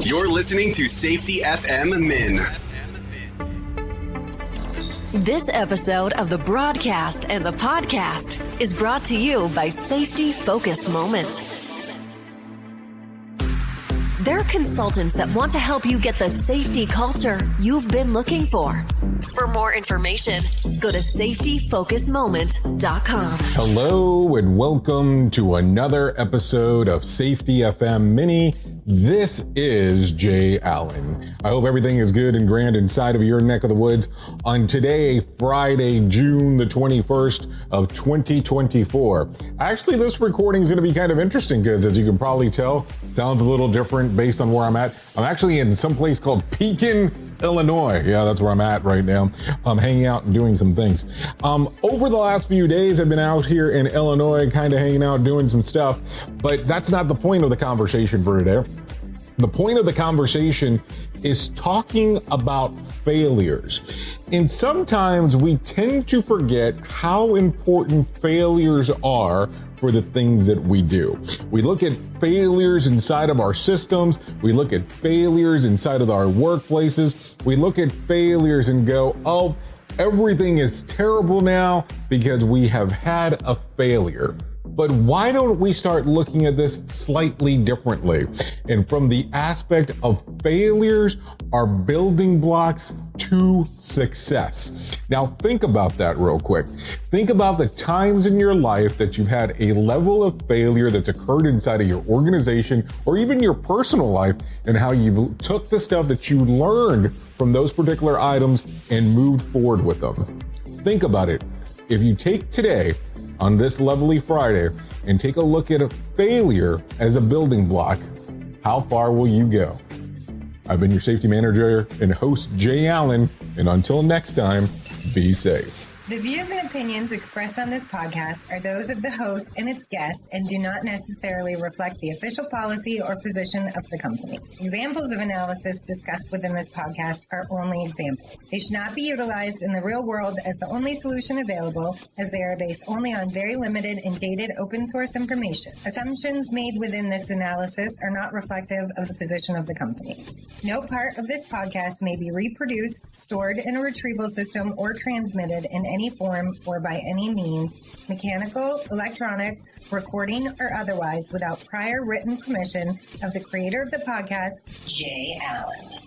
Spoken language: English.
You're listening to Safety FM Min. This episode of the broadcast and the podcast is brought to you by Safety Focus Moment. They're consultants that want to help you get the safety culture you've been looking for. For more information, go to safetyfocusmoment.com. Hello and welcome to another episode of Safety FM Mini. This is Jay Allen. I hope everything is good and grand inside of your neck of the woods on today, Friday, June the 21st of 2024. Actually, this recording is going to be kind of interesting because, as you can probably tell, it sounds a little different based on where I'm at. I'm actually in some place called Pekin, Illinois. Yeah, that's where I'm at right now. I'm hanging out and doing some things. Over the last few days, I've been out here in Illinois, kind of hanging out, doing some stuff, but that's not the point of the conversation for today. The point of the conversation is talking about failures. And sometimes we tend to forget how important failures are for the things that we do. We look at failures inside of our systems. We look at failures inside of our workplaces. We look at failures and go, oh, everything is terrible now because we have had a failure. But why don't we start looking at this slightly differently? And from the aspect of failures are building blocks to success. Now think about that real quick. Think about the times in your life that you've had a level of failure that's occurred inside of your organization or even your personal life, and how you've took the stuff that you learned from those particular items and moved forward with them. Think about it. If you take today on this lovely Friday and take a look at a failure as a building block, how far will you go? I've been your safety manager and host, Jay Allen, and until next time, be safe. The views and opinions expressed on this podcast are those of the host and its guest and do not necessarily reflect the official policy or position of the company. Examples of analysis discussed within this podcast are only examples. They should not be utilized in the real world as the only solution available, as they are based only on very limited and dated open source information. Assumptions made within this analysis are not reflective of the position of the company. No part of this podcast may be reproduced, stored in a retrieval system, or transmitted in any form or by any means, mechanical, electronic, recording, or otherwise, without prior written permission of the creator of the podcast, Jay Allen.